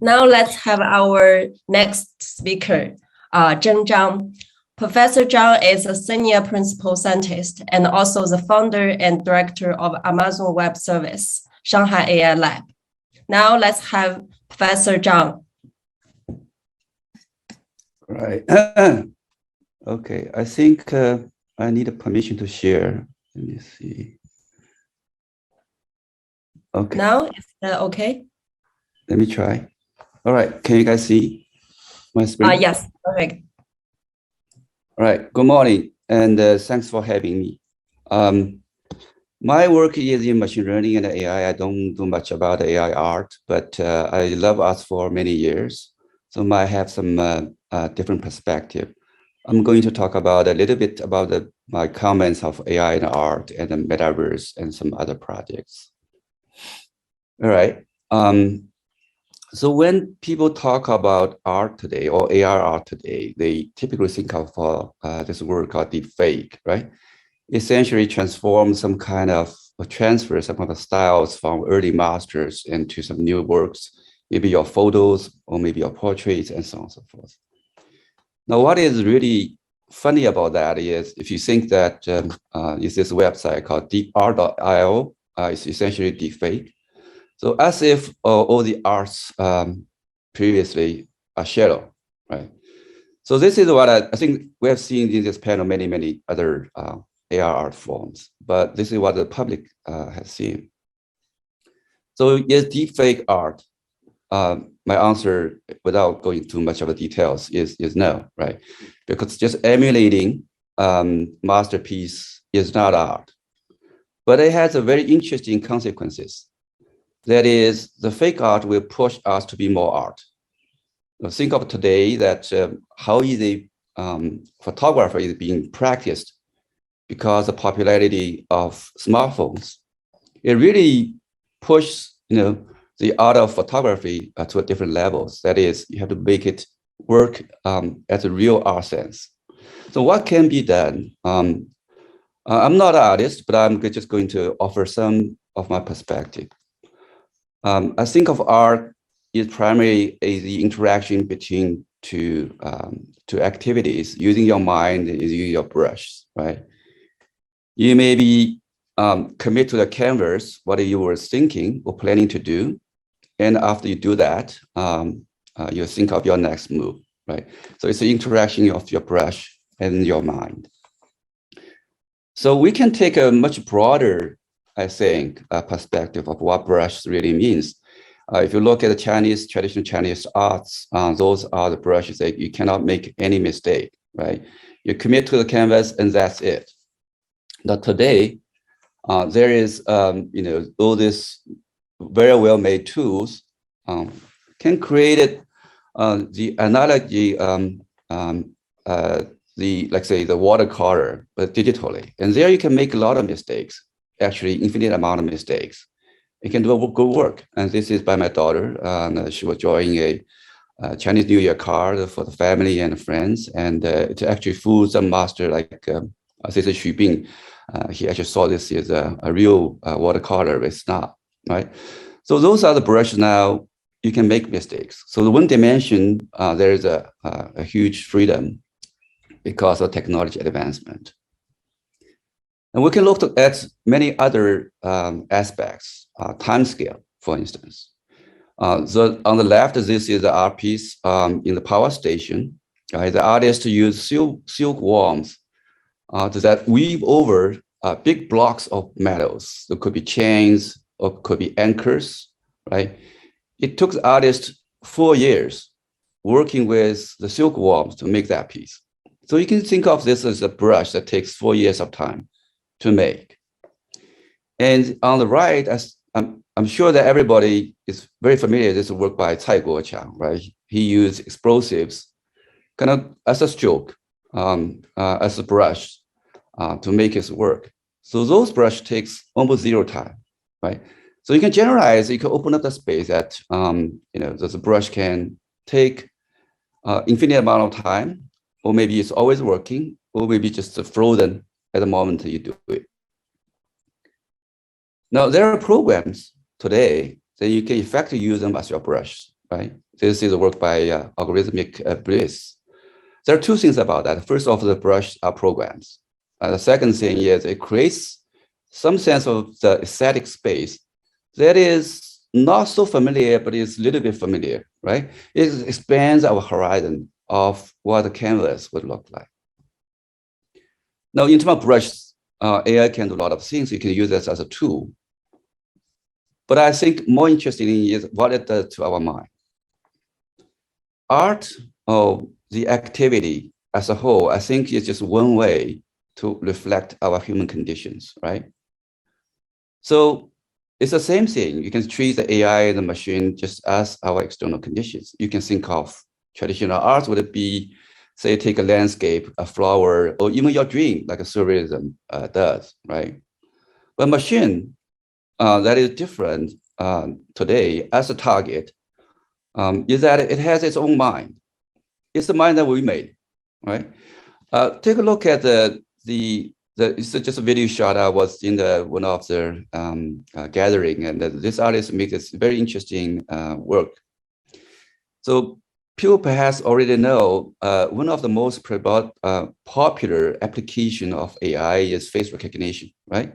Now let's have our next speaker, Zhang. Professor Zhang is a senior principal scientist and also the founder and director of Amazon Web Service, Shanghai AI Lab. Now let's have Professor Zhang. Right. Okay, I think I need a permission to share. Let me see. Okay. Now, is that okay? Let me try. All right, can you guys see my screen? Yes, perfect. All right, good morning, and thanks for having me. My work is in machine learning and AI. I don't do much about AI art, but I love art for many years. So I have some different perspective. I'm going to talk about a little bit about my comments of AI and art and the Metaverse and some other projects. All right. So when people talk about art today or AR art today, they typically think of this word called deepfake, right? Essentially transform some kind of transfer some of the styles from early masters into some new works, maybe your photos or maybe your portraits and so on and so forth. Now, what is really funny about that is if you think that is this website called deepart.io, it's essentially deepfake. So as if all the arts previously are shadow, right? So this is what I think we have seen in this panel many other AR art forms, but this is what the public has seen. So is deepfake art? My answer, without going too much of the details, is no, right? Because just emulating masterpiece is not art, but it has a very interesting consequences. That is, the fake art will push us to be more art. Now, think of today that how easy photography is being practiced because the popularity of smartphones. It really pushes, the art of photography to a different levels. That is, you have to make it work as a real art sense. So what can be done? I'm not an artist, but I'm just going to offer some of my perspective. I think of art is primarily the interaction between two activities, using your mind and using your brush, right? You may be commit to the canvas, what you were thinking or planning to do. And after you do that, you think of your next move, right? So it's the interaction of your brush and your mind. So we can take a much broader, I think, perspective of what brush really means. If you look at the traditional Chinese arts, those are the brushes that you cannot make any mistake, right? You commit to the canvas and that's it. Now today, there is, all these very well-made tools can create it, the analogy, let's say the watercolor, but digitally. And there you can make a lot of mistakes, actually infinite amount of mistakes. You can do a good work. And this is by my daughter. She was drawing a Chinese New Year card for the family and friends. And it actually fooled some master like this is Xu Bing. He actually saw this as a real watercolor. It's not, right? So those are the brushes now. You can make mistakes. So the one dimension, there is a huge freedom because of technology advancement. And we can look at many other aspects, time scale, for instance. So on the left, this is the art piece in the power station. The artist used silkworms that weave over big blocks of metals. It could be chains or could be anchors, right? It took the artist 4 years working with the silkworms to make that piece. So you can think of this as a brush that takes 4 years of time to make. And on the right, I'm sure that everybody is very familiar with this work by Cai Guoqiang, right? He used explosives kind of as a stroke, as a brush to make his work. So those brush takes almost zero time, right? So you can generalize, you can open up the space that, the brush can take infinite amount of time, or maybe it's always working, or maybe just frozen at the moment you do it. Now, there are programs today that you can effectively use them as your brush, right? This is work by algorithmic Bliss. There are two things about that. First off, the brush programs. The second thing is it creates some sense of the aesthetic space that is not so familiar, but is a little bit familiar, right? It expands our horizon of what the canvas would look like. Now, in terms of brush, AI can do a lot of things. You can use this as a tool. But I think more interesting is what it does to our mind. Art, the activity as a whole, I think is just one way to reflect our human conditions, right? So it's the same thing. You can treat the AI and the machine just as our external conditions. You can think of traditional art, would it be, say, take a landscape, a flower, or even your dream, like a surrealism does, right? But machine that is different today as a target is that it has its own mind. It's the mind that we made, right? Take a look at it's just a video shot. I was in one of the gathering, and this artist makes this very interesting work. So people perhaps already know one of the most popular application of AI is face recognition, right?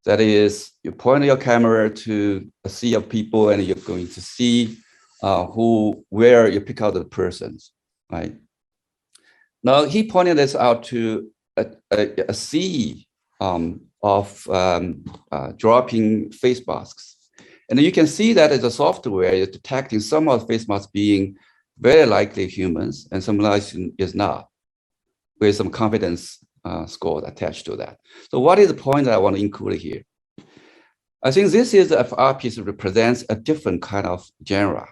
That is, you point your camera to a sea of people, and you're going to see where you pick out the persons, right? Now, he pointed this out to a sea of dropping face masks. And you can see that as a software is detecting some of the face masks being very likely humans, and some is not, with some confidence score attached to that. So what is the point that I want to include here? I think this is art piece represents a different kind of genre,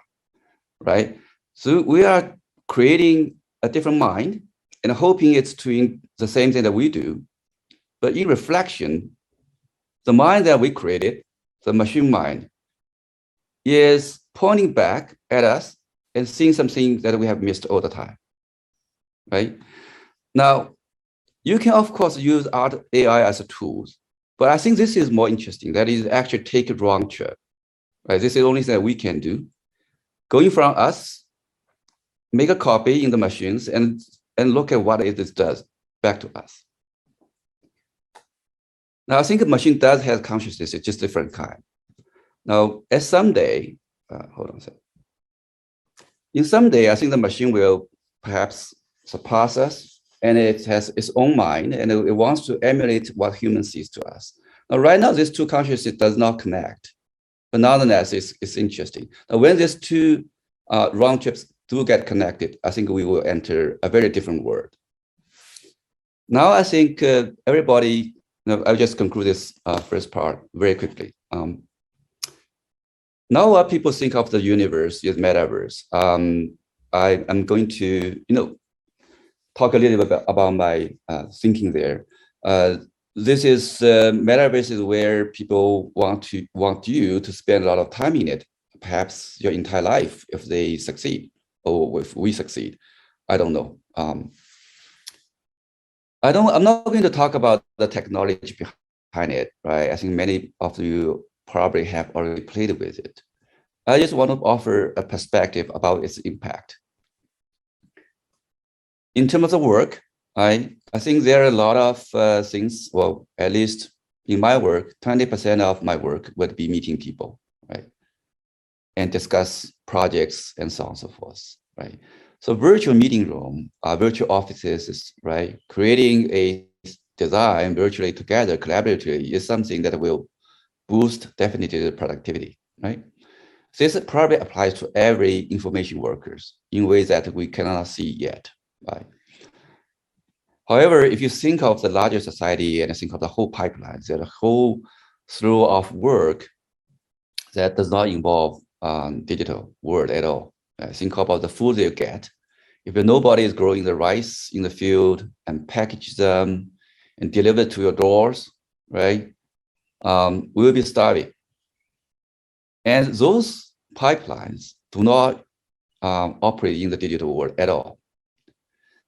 right? So we are creating a different mind and hoping it's doing the same thing that we do. But in reflection, the mind that we created, the machine mind, is pointing back at us and seeing something that we have missed all the time, right? Now, you can, of course, use art AI as a tool, but I think this is more interesting. That is actually take a wrong trip, right? This is the only thing that we can do. Going from us, make a copy in the machines and look at what it does back to us. Now, I think a machine does have consciousness, it's just different kind. Now, at someday, hold on a second. In someday, I think the machine will perhaps surpass us, and it has its own mind, and it wants to emulate what human sees to us. Now, right now, these two consciousness does not connect, but nonetheless, it's interesting. Now, when these two round trips do get connected, I think we will enter a very different world. Now, I think everybody, I'll just conclude this first part very quickly. Now, what people think of the universe is metaverse. I'm going to, talk a little bit about my thinking there. This is metaverse is where people want you to spend a lot of time in it, perhaps your entire life if they succeed or if we succeed. I don't know. I'm not going to talk about the technology behind it, right? I think many of you probably have already played with it. I just want to offer a perspective about its impact. In terms of work, I think there are a lot of things, well, at least in my work, 20% of my work would be meeting people, right? And discuss projects and so on and so forth, right? So virtual meeting room, virtual offices, right? Creating a design virtually together, collaboratively, is something that will boost definitely the productivity, right? This probably applies to every information workers in ways that we cannot see yet, right? However, if you think of the larger society and think of the whole pipeline, there's a whole slew of work that does not involve digital world at all. Think about the food you get. If nobody is growing the rice in the field and package them and deliver to your doors, right? We will be starving. And those pipelines do not operate in the digital world at all.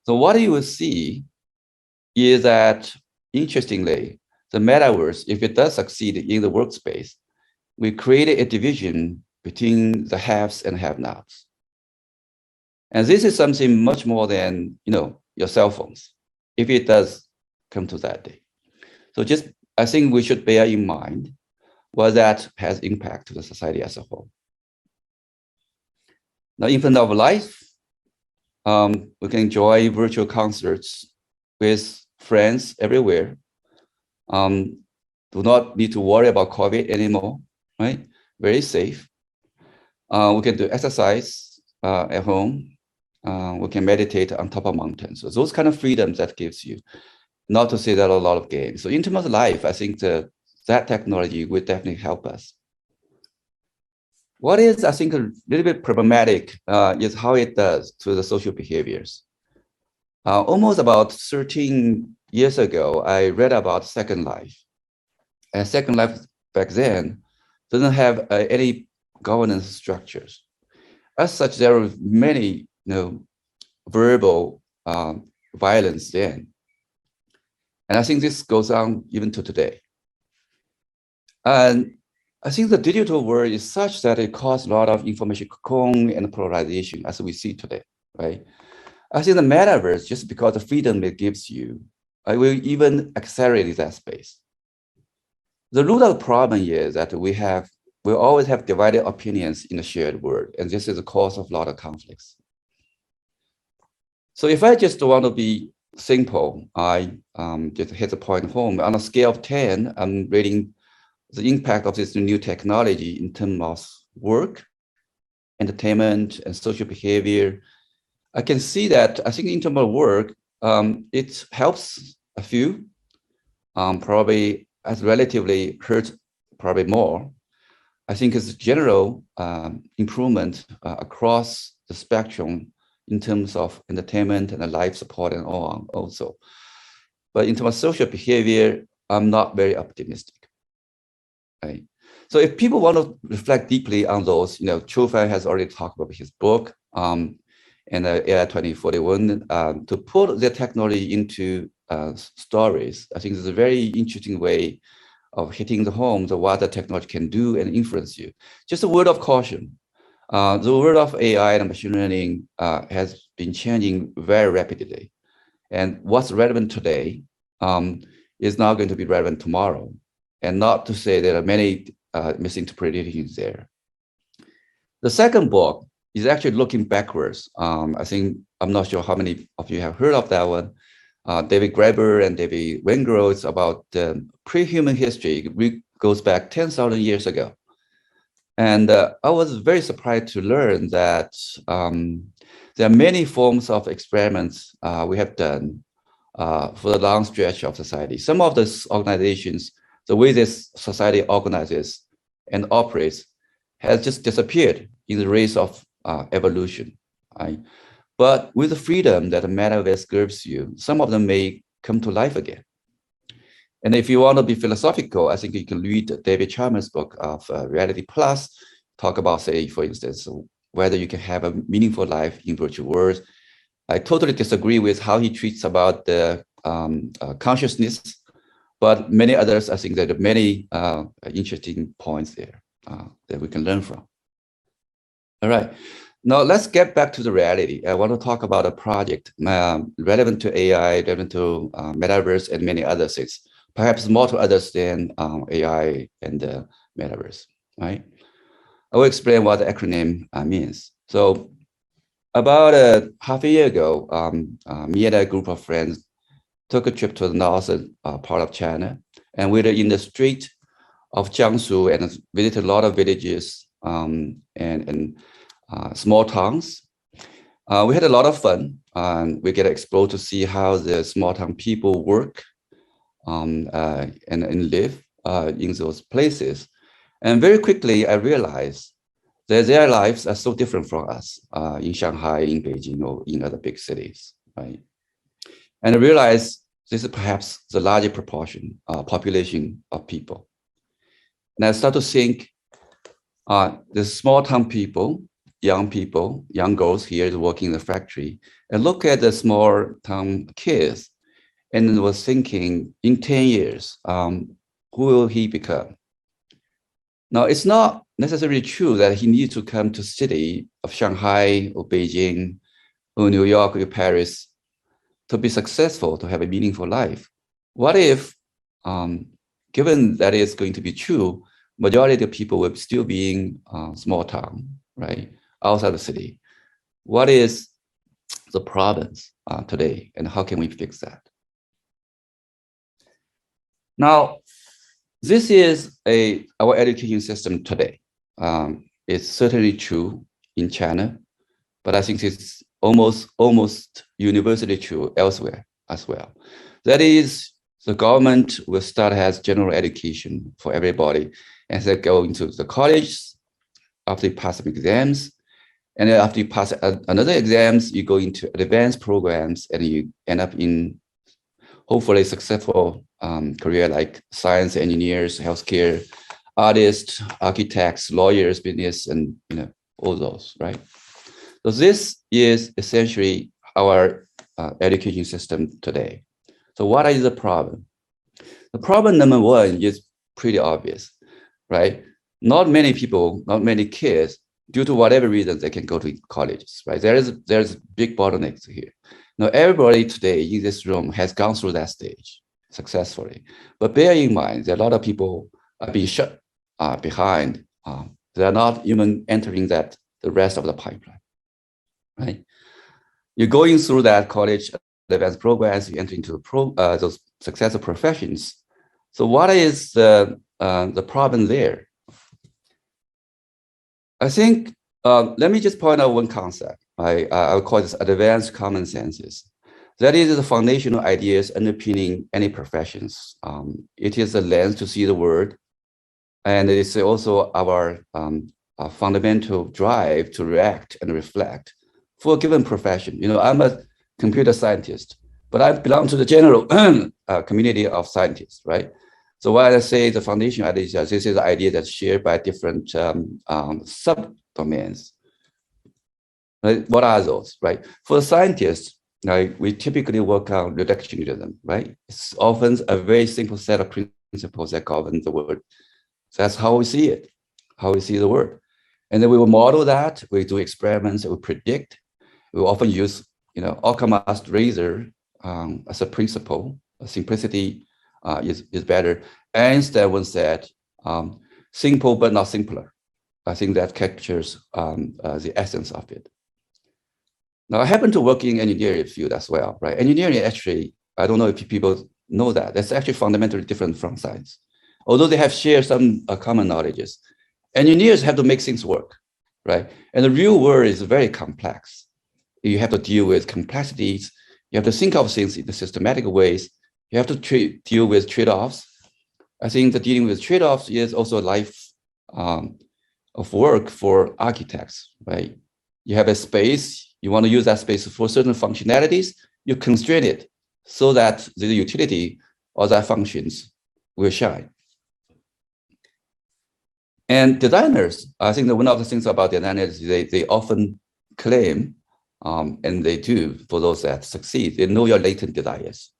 So what you will see is that, interestingly, the metaverse, if it does succeed in the workspace, we created a division between the haves and have-nots. And this is something much more than, your cell phones, if it does come to that day. So I think we should bear in mind what that has impact to the society as a whole. Now, in terms of life, we can enjoy virtual concerts with friends everywhere. Do not need to worry about COVID anymore, right? Very safe. We can do exercise at home. We can meditate on top of mountains. So those kind of freedoms that gives you, not to say that a lot of games. So in terms of life, I think that technology will definitely help us. What is, I think, a little bit problematic is how it does to the social behaviors. Almost about 13 years ago, I read about Second Life. And Second Life back then doesn't have any governance structures. As such, there were many verbal violence then. And I think this goes on even to today. And I think the digital world is such that it causes a lot of information cocoon and polarization as we see today, right? I think the metaverse, just because the freedom it gives you, I will even accelerate that space. The root of the problem is that we always have divided opinions in the shared world, and this is the cause of a lot of conflicts. So if I just want to be simple, I just hit the point home. On a scale of 10, I'm rating the impact of this new technology in terms of work, entertainment, and social behavior. I can see that I think in terms of work, it helps a few, probably as relatively hurt probably more. I think it's a general improvement across the spectrum in terms of entertainment and life support and all on also. But in terms of social behavior, I'm not very optimistic. Right? So if people want to reflect deeply on those, Chufan has already talked about his book and AI 2041 to put the technology into stories. I think it's a very interesting way of hitting the home of what the technology can do and influence you. Just a word of caution. The world of AI and machine learning has been changing very rapidly. And what's relevant today is not going to be relevant tomorrow. And not to say there are many misinterpretations there. The second book is actually looking backwards. I think, I'm not sure how many of you have heard of that one. David Graeber and David Wengrow. It's about pre-human history. It goes back 10,000 years ago. And I was very surprised to learn that there are many forms of experiments we have done for the long stretch of society. Some of these organizations, the way this society organizes and operates has just disappeared in the race of evolution. Right? But with the freedom that the metaverse gives you, some of them may come to life again. And if you want to be philosophical, I think you can read David Chalmers' book of Reality Plus, talk about, say, for instance, whether you can have a meaningful life in virtual worlds. I totally disagree with how he treats about the consciousness, but many others, I think there are many interesting points there that we can learn from. All right. Now, let's get back to the reality. I want to talk about a project relevant to AI, relevant to Metaverse, and many other things, perhaps more to others than AI and the Metaverse, right? I will explain what the acronym means. So about half a year ago, me and a group of friends took a trip to the northern part of China, and we were in the street of Jiangsu and visited a lot of villages and small towns. We had a lot of fun. We get exposed to see how the small town people work and live in those places. And very quickly, I realized that their lives are so different from us in Shanghai, in Beijing, or in other big cities, right? And I realized this is perhaps the larger proportion, population of people. And I start to think the small town people, young girls here working in the factory, and look at the small town kids and was thinking in 10 years, who will he become? Now, it's not necessarily true that he needs to come to city of Shanghai or Beijing or New York or Paris to be successful, to have a meaningful life. What if, given that is going to be true, majority of people will still be in small town, right, outside the city? What is the problems today, and how can we fix that? Now, this is our education system today. It's certainly true in China, but I think it's almost universally true elsewhere as well. That is, the government will start as general education for everybody, and they go into the college after you pass some exams, and then after you pass another exams, you go into advanced programs, and you end up in hopefully successful career like science, engineers, healthcare, artists, architects, lawyers, business, and all those, right? So this is essentially our education system today. So what is the problem? The problem number one is pretty obvious, right? Not many people, not many kids, due to whatever reason, they can go to colleges, right? There's big bottlenecks here. Now, everybody today in this room has gone through that stage successfully, but bear in mind that a lot of people are being shut behind. They're not even entering the rest of the pipeline, right? You're going through that college advanced programs, you enter into those successful professions. So what is the problem there? I think, let me just point out one concept. I'll call this advanced common senses. That is the foundational ideas underpinning any professions. It is a lens to see the world, and it is also our fundamental drive to react and reflect for a given profession. I'm a computer scientist, but I belong to the general community of scientists, right? So when I say the foundation idea, this is the idea that's shared by different subdomains. Right? What are those, right? For the scientists, we typically work on reductionism, right? It's often a very simple set of principles that govern the world. So that's how we see it, how we see the world. And then we will model that, we do experiments, we predict. We often use, Occam's razor as a principle. Simplicity is better. Einstein once said, simple but not simpler. I think that captures the essence of it. Now, I happen to work in engineering field as well, right? Engineering actually, I don't know if people know that, that's actually fundamentally different from science. Although they have shared some common knowledges, engineers have to make things work, right? And the real world is very complex. You have to deal with complexities. You have to think of things in systematic ways. You have to deal with trade-offs. I think that dealing with trade-offs is also a life of work for architects, right? You have a space, you want to use that space for certain functionalities, you constrain it so that the utility of that functions will shine. And designers, I think that one of the things about designers, they often claim, and they do for those that succeed, they know your latent desires.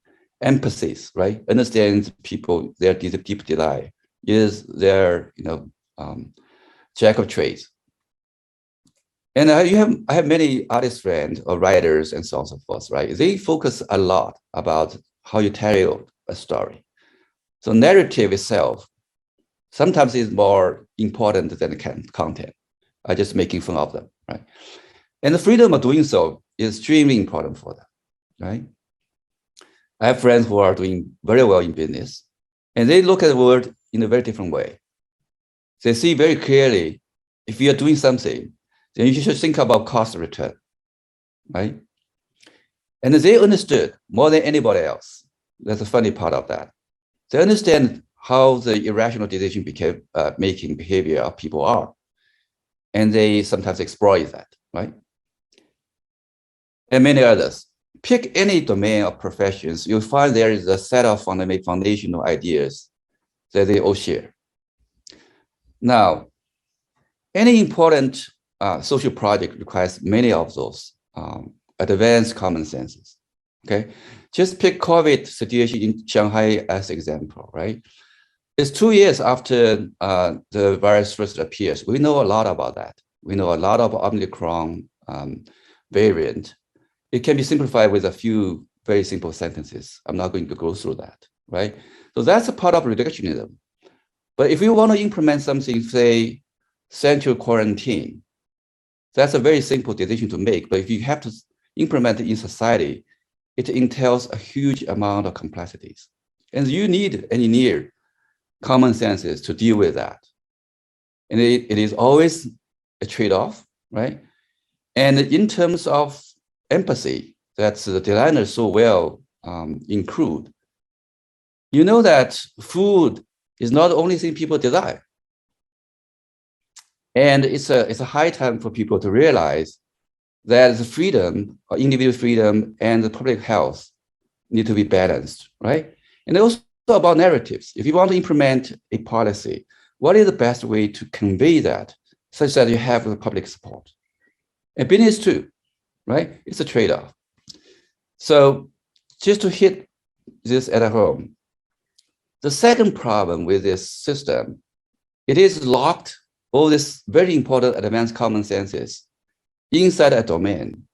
Empathy, right? Understand people, their deep desire is their, jack of trades. And I have many artist friends or writers and so on and so forth, right? They focus a lot about how you tell a story. So narrative itself sometimes is more important than the content. I'm just making fun of them, right? And the freedom of doing so is extremely important for them, right? I have friends who are doing very well in business, and they look at the world in a very different way. They see very clearly, if you're doing something, then you should think about cost and return, right? And they understood more than anybody else. That's the funny part of that. They understand how the irrational decision making behavior of people are. And they sometimes exploit that, right? And many others. Pick any domain of professions, you'll find there is a set of foundational ideas that they all share. Now, any important social project requires many of those advanced common senses, okay? Just pick COVID situation in Shanghai as example, right? It's 2 years after the virus first appears. We know a lot about that. We know a lot of Omicron variant. it can be simplified with a few very simple sentences. I'm not going to go through that, right? So that's a part of reductionism. But if you want to implement something, say, central quarantine, that's a very simple decision to make. But if you have to implement it in society, it entails a huge amount of complexities. And you need engineer common senses to deal with that. And it is always a trade-off, right? And in terms of empathy, that the designers so well include, you know that food is not the only thing people desire. And it's a high time for people to realize that the freedom, individual freedom and the public health need to be balanced, right? And also about narratives. If you want to implement a policy, what is the best way to convey that such that you have the public support? And business too, right? It's a trade-off. So just to hit this at home, the second problem with this system, it is locked all this very important advanced common senses inside a domain.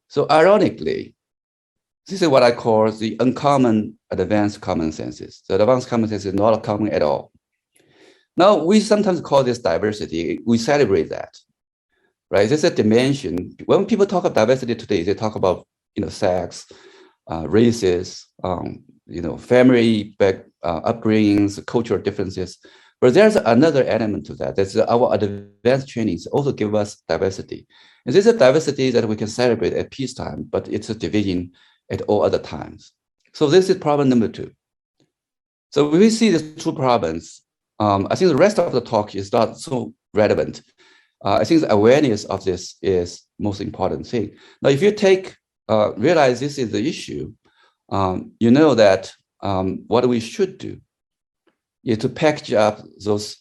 So ironically, this is what I call the uncommon advanced common senses. The advanced common sense is not common at all. Now, we sometimes call this diversity. We celebrate that, right? There's a dimension. When people talk about diversity today, they talk about, sex, races, family upbringings, cultural differences. But there's another element to that. That's our advanced trainings also give us diversity. And this is a diversity that we can celebrate at peacetime, but it's a division at all other times. So this is problem number 2. So when we see these 2 problems, I think the rest of the talk is not so relevant. I think the awareness of this is most important thing. Now, if you realize this is the issue, you know that what we should do is to package up those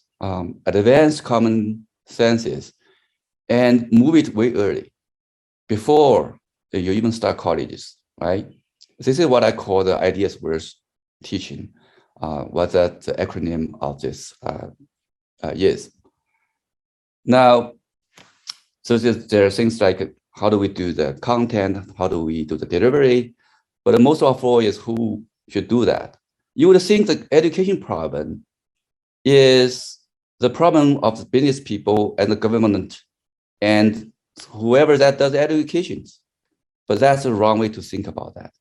advanced common senses and move it way early, before you even start colleges, right? This is what I call the ideas worth teaching, what the acronym of this is. Now, so there are things like how do we do the content, how do we do the delivery, but most of all is who should do that. You would think the education problem is the problem of the business people and the government and whoever that does education. But that's the wrong way to think about that,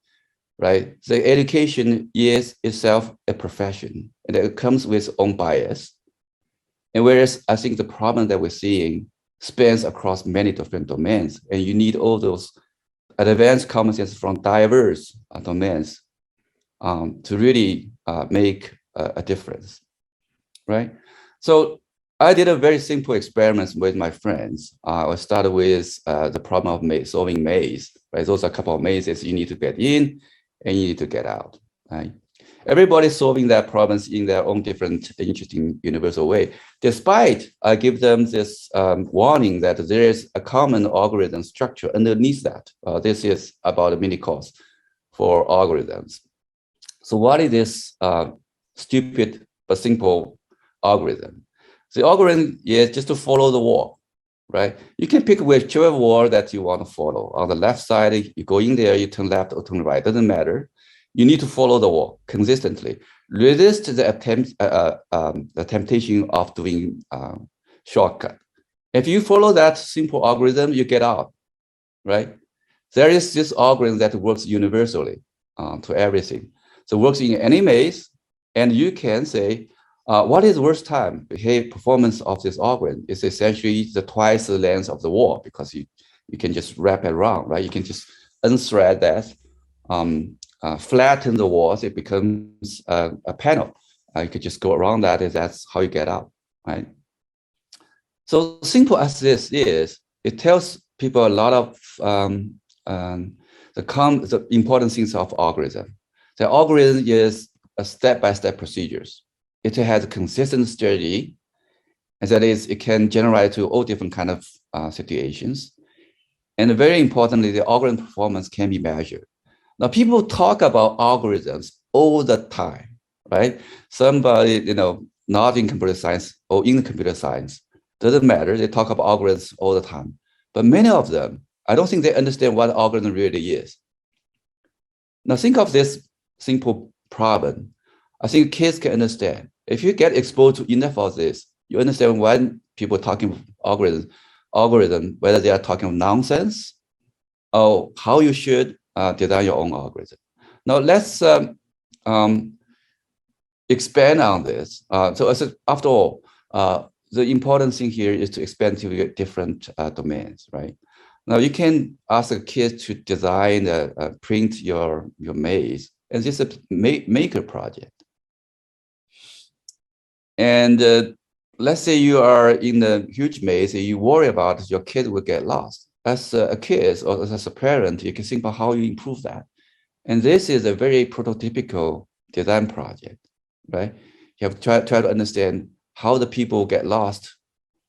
right? The education is itself a profession and it comes with own bias. And whereas I think the problem that we're seeing spans across many different domains, and you need all those advanced common sense from diverse domains to really make a difference, right? So I did a very simple experiment with my friends. I started with the problem of solving maze, right? Those are a couple of mazes you need to get in and you need to get out, right? Everybody's solving that problems in their own different, interesting, universal way. Despite I give them this warning that there is a common algorithm structure underneath that. This is about a mini course for algorithms. So what is this stupid but simple algorithm? The algorithm is just to follow the wall, right? You can pick whichever wall that you want to follow. On the left side, you go in there, you turn left or turn right, doesn't matter. You need to follow the wall consistently. Resist the temptation of doing shortcut. If you follow that simple algorithm, you get out, right? There is this algorithm that works universally to everything. So it works in any maze, and you can say, what is the worst time performance of this algorithm? It's essentially twice the length of the wall, because you can just wrap it around, right? You can just unthread that, flatten the walls, it becomes a panel. You could just go around that, and that's how you get out, right? So simple as this is, it tells people a lot of the important things of algorithm. The algorithm is a step-by-step procedures. It has a consistent strategy, and that is, it can generate to all different kind of situations. And very importantly, the algorithm performance can be measured. Now, people talk about algorithms all the time, right? Somebody, not in computer science or in computer science, doesn't matter. They talk about algorithms all the time. But many of them I don't think they understand what algorithm really is. Now think of this simple problem. I think kids can understand. If you get exposed to enough of this, you understand when people talking algorithm, whether they are talking nonsense or how you should design your own algorithm. Now let's expand on this. After all, the important thing here is to expand to different domains, right? Now you can ask a kid to design, print your maze, and this is a maker project. And let's say you are in a huge maze and you worry about your kid will get lost. As a kid or as a parent, you can think about how you improve that. And this is a very prototypical design project, right? You have to try to understand how the people get lost,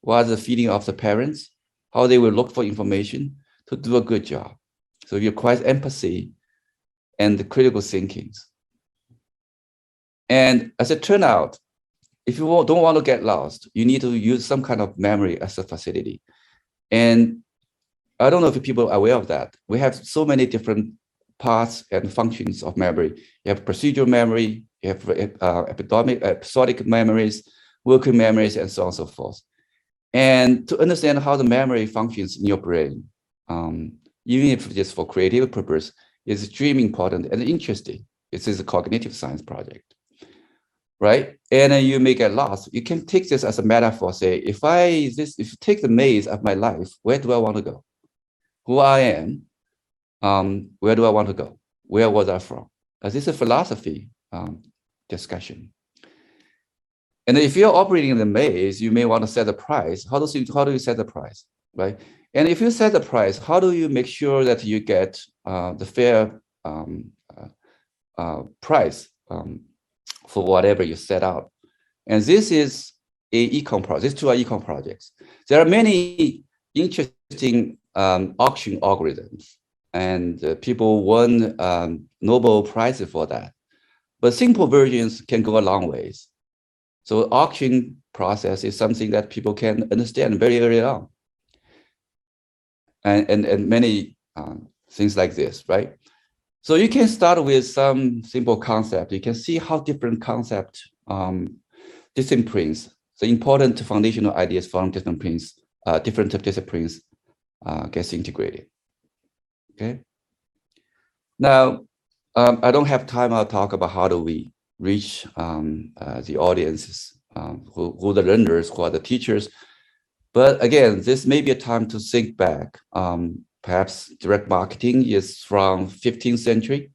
what is the feeling of the parents, how they will look for information to do a good job. So you require empathy and critical thinking. And as it turned out, if you don't want to get lost, you need to use some kind of memory as a facility. And I don't know if people are aware of that. We have so many different parts and functions of memory. You have procedural memory, you have episodic memories, working memories, and so on and so forth. And to understand how the memory functions in your brain, even if just for creative purpose, is extremely important and interesting. This is a cognitive science project, right? And then you may get lost. You can take this as a metaphor. Say, if you take the maze of my life, where do I want to go? Who I am, where do I want to go? Where was I from? This is a philosophy discussion. And if you're operating in the maze, you may want to set the price. How do you set the price, right? And if you set the price, how do you make sure that you get the fair price for whatever you set out? And this is a econ project. These two are econ projects. There are many interesting auction algorithms, and people won Nobel Prizes for that. But simple versions can go a long ways. So auction process is something that people can understand very early on. And many things like this, right? So you can start with some simple concept. You can see how different concept disciplines, the important foundational ideas from disciplines, different disciplines gets integrated. Okay. Now, I don't have time. I'll talk about how do we reach the audiences, who the learners, who are the teachers. But again, this may be a time to think back. Perhaps direct marketing is from 15th century,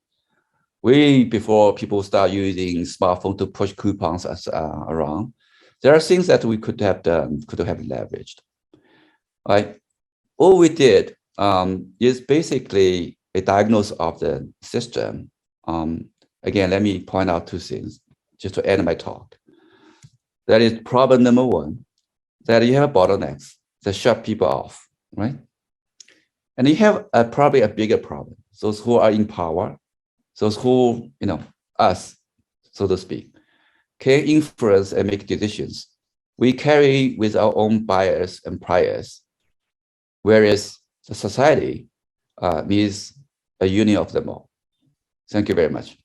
way before people start using smartphone to push coupons around. There are things that we could have done, could have leveraged. Right? All we did is basically a diagnosis of the system. Again, let me point out two things just to end my talk. That is problem number one, that you have bottlenecks that shut people off, right? And you have probably a bigger problem. Those who are in power, those who, us, so to speak, can influence and make decisions. We carry with our own bias and priors, whereas the society needs a union of them all. Thank you very much.